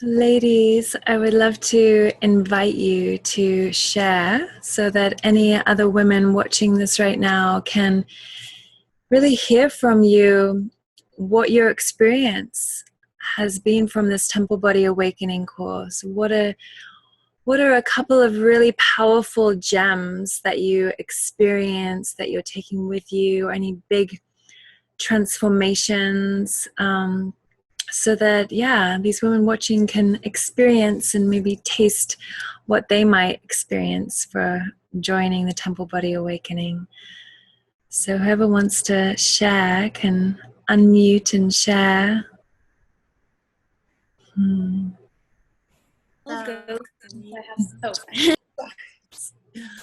Ladies, I would love to invite you to share so that any other women watching this right now can really hear from you what your experience has been from this Temple Body Awakening course. What are a couple of really powerful gems that you experience that you're taking with you, or any big transformations, so that, these women watching can experience and maybe taste what they might experience for joining the Temple Body Awakening. So whoever wants to share can unmute and share. I'll go.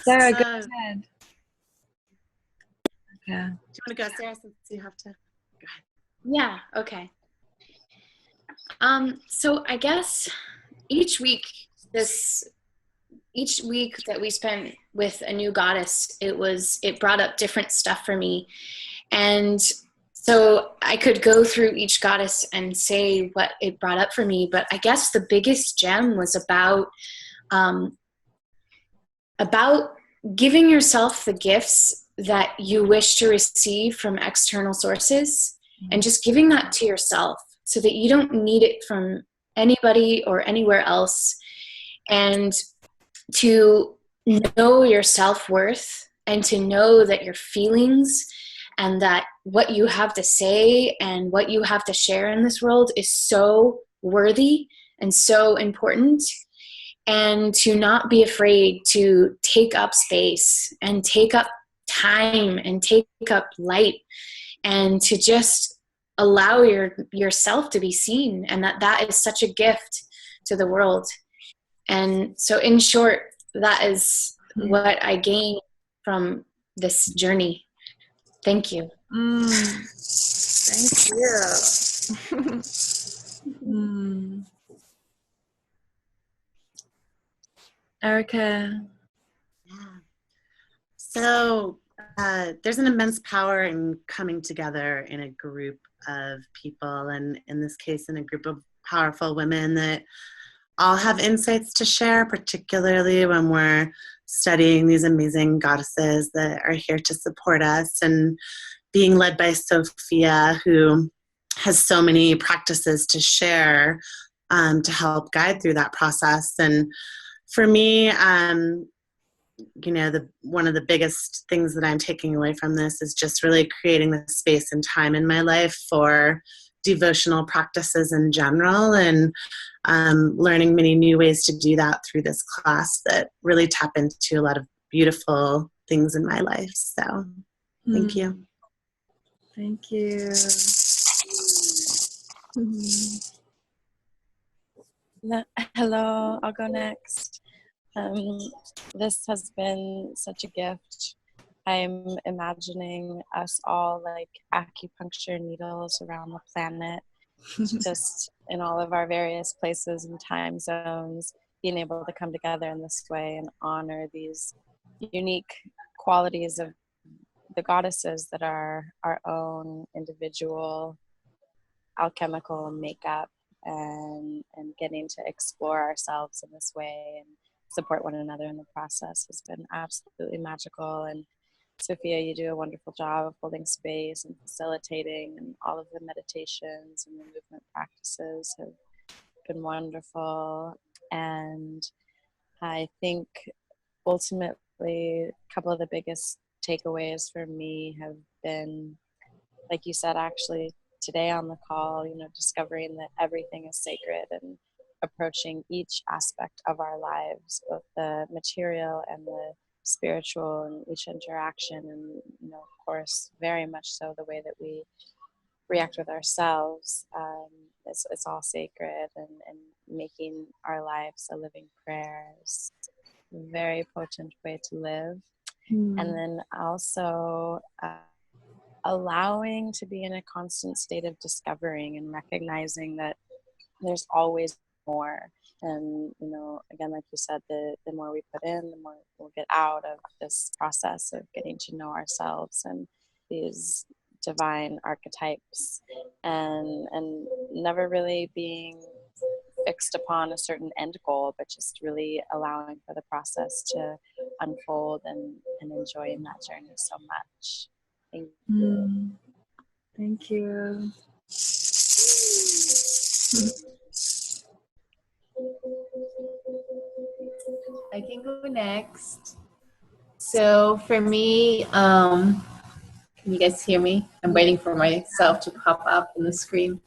Sarah, go ahead. Okay. Do you want to go, Sarah, since you have to? Go ahead. Yeah, okay. So I guess each week that we spent with a new goddess, it brought up different stuff for me. And so I could go through each goddess and say what it brought up for me, but I guess the biggest gem was about giving yourself the gifts that you wish to receive from external sources, and just giving that to yourself so that you don't need it from anybody or anywhere else, and to know your self-worth, and to know that your feelings and that what you have to say and what you have to share in this world is so worthy and so important, and to not be afraid to take up space and take up time and take up light, and to just allow yourself to be seen, and that is such a gift to the world. And so in short, that is what I gained from this journey. Thank you. Thank you. Erica. Yeah. So there's an immense power in coming together in a group of people, and in this case, in a group of powerful women that all have insights to share, particularly when we're studying these amazing goddesses that are here to support us, and being led by Sophia, who has so many practices to share to help guide through that process. And for me, one of the biggest things that I'm taking away from this is just really creating the space and time in my life for devotional practices in general, and learning many new ways to do that through this class that really tap into a lot of beautiful things in my life. So thank you. Thank you. Hello, I'll go next. This has been such a gift. I'm imagining us all like acupuncture needles around the planet, just in all of our various places and time zones, being able to come together in this way and honor these unique qualities of the goddesses that are our own individual alchemical makeup, and getting to explore ourselves in this way and support one another in the process has been absolutely magical. And Sophia, you do a wonderful job of holding space and facilitating, and all of the meditations and the movement practices have been wonderful. And I think ultimately a couple of the biggest takeaways for me have been, like you said, actually today on the call, discovering that everything is sacred, and approaching each aspect of our lives, both the material and the spiritual, and each interaction, and of course very much so the way that we react with ourselves, it's all sacred, and making our lives a living prayer is a very potent way to live. And then also allowing to be in a constant state of discovering and recognizing that there's always more. And again, like you said, the more we put in, the more we'll get out of this process of getting to know ourselves and these divine archetypes, and never really being fixed upon a certain end goal, but just really allowing for the process to unfold and enjoying that journey so much. Thank you. Thank you. I can go next. So for me, can you guys hear me? I'm waiting for myself to pop up on the screen.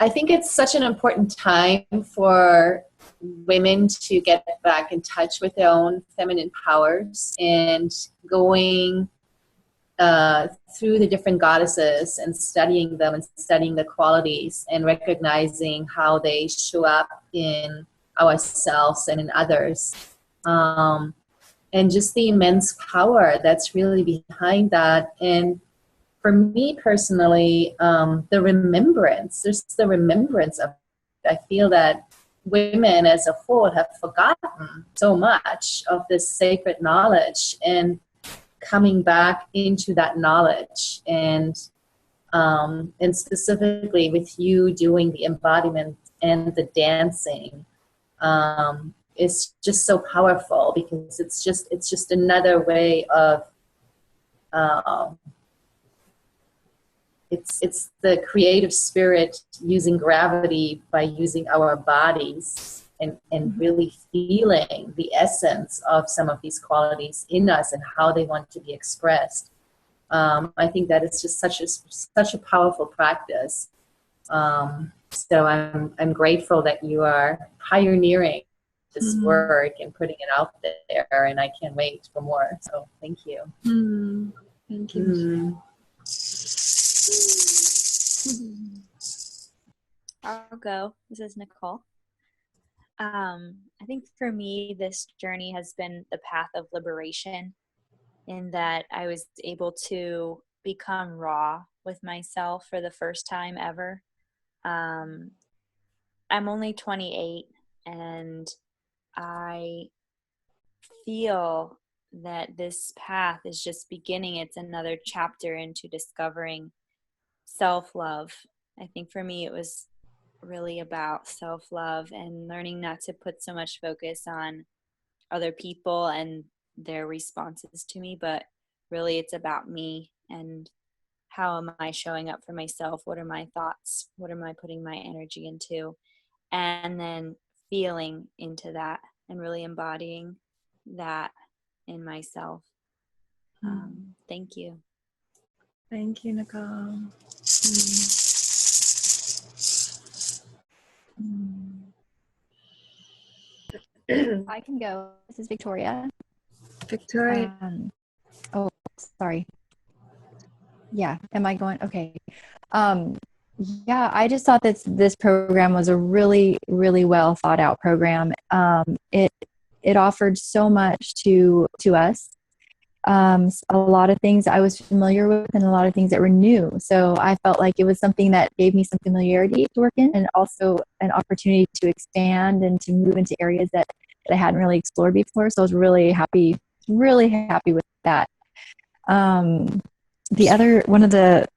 I think it's such an important time for women to get back in touch with their own feminine powers and going through the different goddesses and studying them and studying the qualities and recognizing how they show up in ourselves and in others. And just the immense power that's really behind that. And for me personally, the remembrance, there's the remembrance of it. I feel that women as a whole have forgotten so much of this sacred knowledge, and coming back into that knowledge, and specifically with you doing the embodiment and the dancing, is just so powerful, because it's just another way of it's the creative spirit using gravity by using our bodies, and really feeling the essence of some of these qualities in us and how they want to be expressed. I think that it's just such a powerful practice. So I'm grateful that you are pioneering this work and putting it out there, and I can't wait for more. So thank you. Thank you. I'll go. This is Nicole. I think for me, this journey has been the path of liberation, in that I was able to become raw with myself for the first time ever. I'm only 28, and I feel that this path is just beginning. It's another chapter into discovering self-love. I think for me, it was really about self-love and learning not to put so much focus on other people and their responses to me, but really it's about me and how am I showing up for myself? What are my thoughts? What am I putting my energy into? And then feeling into that and really embodying that in myself. Thank you. Thank you, Nicole. I can go. This is Victoria. Victoria. Oh, sorry. Yeah, am I going? Okay. Yeah, I just thought that this program was a really, really well thought out program. It offered so much to us. A lot of things I was familiar with and a lot of things that were new. So I felt like it was something that gave me some familiarity to work in, and also an opportunity to expand and to move into areas that I hadn't really explored before. So I was really happy with that. The other one of the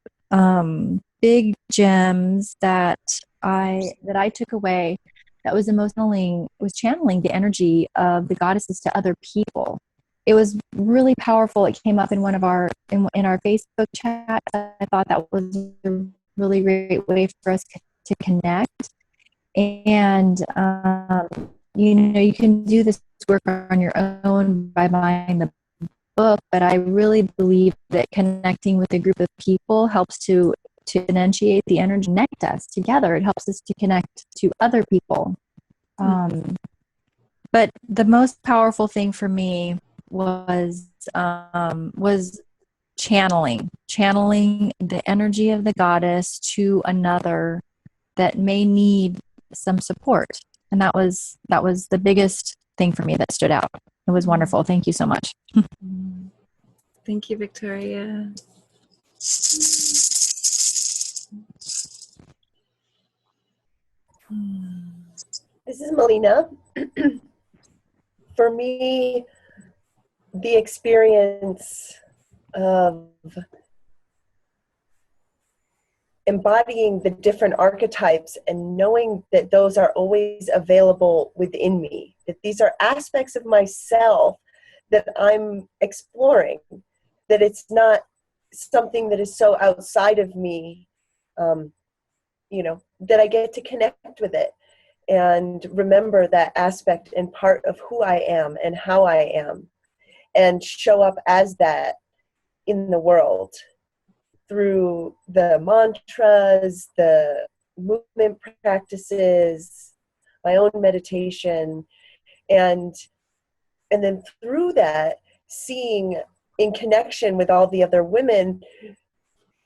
big gems that I took away that was emotionally was channeling the energy of the goddesses to other people. It was really powerful. It came up in one of our in our Facebook chat. I thought that was a really great way for us to connect. And you can do this work on your own by buying the book, but I really believe that connecting with a group of people helps to initiate the energy, connect us together. It helps us to connect to other people. But the most powerful thing for me was channeling the energy of the goddess to another that may need some support. And that was the biggest thing for me that stood out. It was wonderful. Thank you so much. Thank you, Victoria. This is Melina. For me, the experience of embodying the different archetypes and knowing that those are always available within me, that these are aspects of myself that I'm exploring, that it's not something that is so outside of me, that I get to connect with it and remember that aspect and part of who I am and how I am, and show up as that in the world through the mantras, the movement practices, my own meditation, and then through that, seeing in connection with all the other women,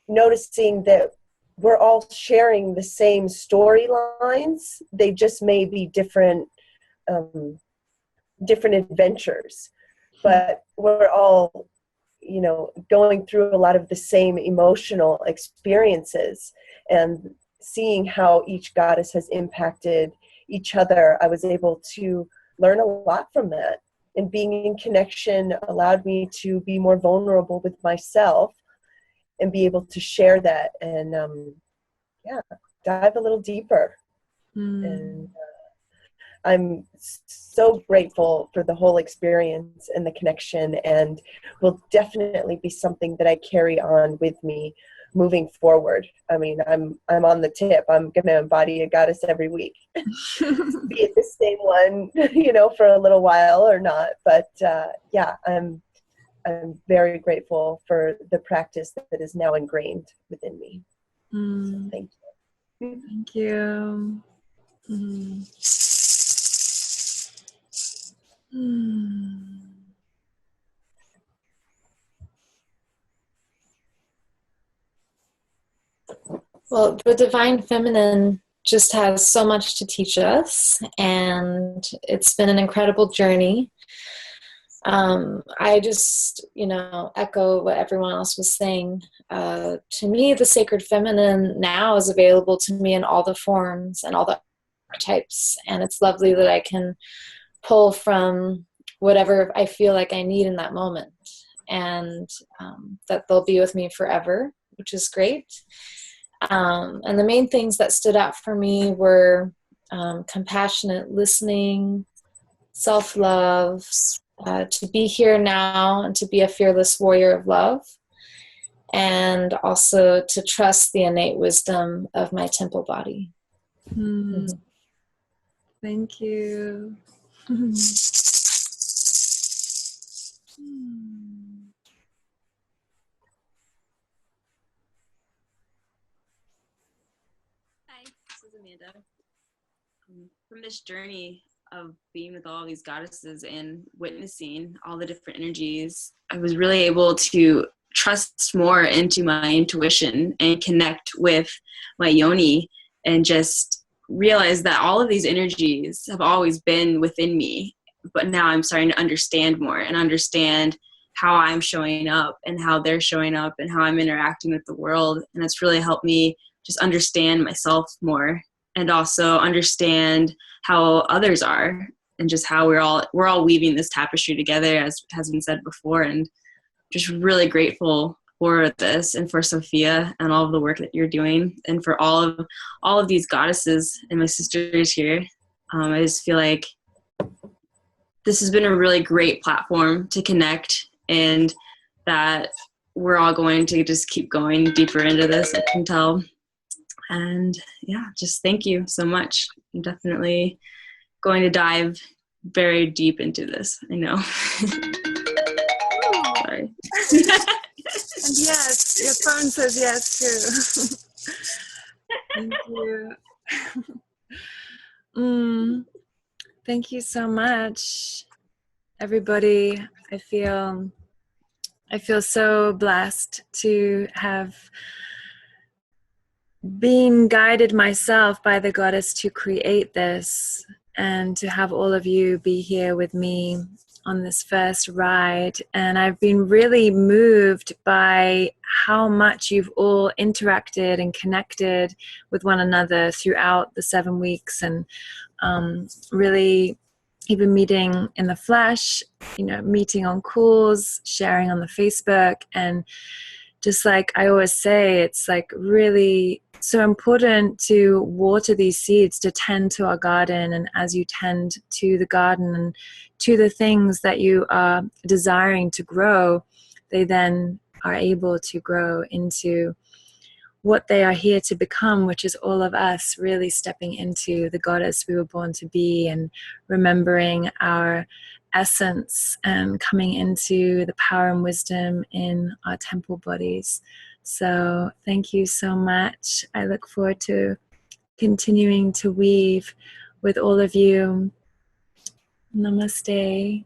noticing that we're all sharing the same storylines. They just may be different adventures, but we're all, going through a lot of the same emotional experiences, and seeing how each goddess has impacted each other. I was able to learn a lot from that, and being in connection allowed me to be more vulnerable with myself and be able to share that and dive a little deeper. And I'm so grateful for the whole experience and the connection, and will definitely be something that I carry on with me moving forward. I mean, I'm on the tip. I'm going to embody a goddess every week. Be it the same one, for a little while or not. But I'm very grateful for the practice that is now ingrained within me. So thank you. Thank you. Well, the Divine Feminine just has so much to teach us, and it's been an incredible journey. I just, echo what everyone else was saying. To me, the Sacred Feminine now is available to me in all the forms and all the archetypes, and it's lovely that I can pull from whatever I feel like I need in that moment, and that they'll be with me forever, which is great. And the main things that stood out for me were compassionate listening, self-love, to be here now and to be a fearless warrior of love, and also to trust the innate wisdom of my temple body. Thank you. Hi, this is Amanda. From this journey of being with all these goddesses and witnessing all the different energies, I was really able to trust more into my intuition and connect with my yoni, and just realize that all of these energies have always been within me, but now I'm starting to understand more and understand how I'm showing up and how they're showing up and how I'm interacting with the world. And it's really helped me just understand myself more, and also understand how others are, and just how we're all weaving this tapestry together, as has been said before. And just really grateful for this, and for Sophia and all of the work that you're doing, and for all of these goddesses and my sisters here. I just feel like this has been a really great platform to connect, and that we're all going to just keep going deeper into this, I can tell. And just thank you so much. I'm definitely going to dive very deep into this, I know. Sorry. And yes, your phone says yes too. Thank you. Thank you so much, everybody. I feel so blessed to have been guided myself by the goddess to create this, and to have all of you be here with me on this first ride. And I've been really moved by how much you've all interacted and connected with one another throughout the 7 weeks, and really even meeting in the flesh, meeting on calls, sharing on the Facebook. And just like I always say, it's like really so important to water these seeds, to tend to our garden. And as you tend to the garden and to the things that you are desiring to grow, they then are able to grow into what they are here to become, which is all of us really stepping into the goddess we were born to be, and remembering our essence and coming into the power and wisdom in our temple bodies. So thank you so much. I look forward to continuing to weave with all of you. Namaste.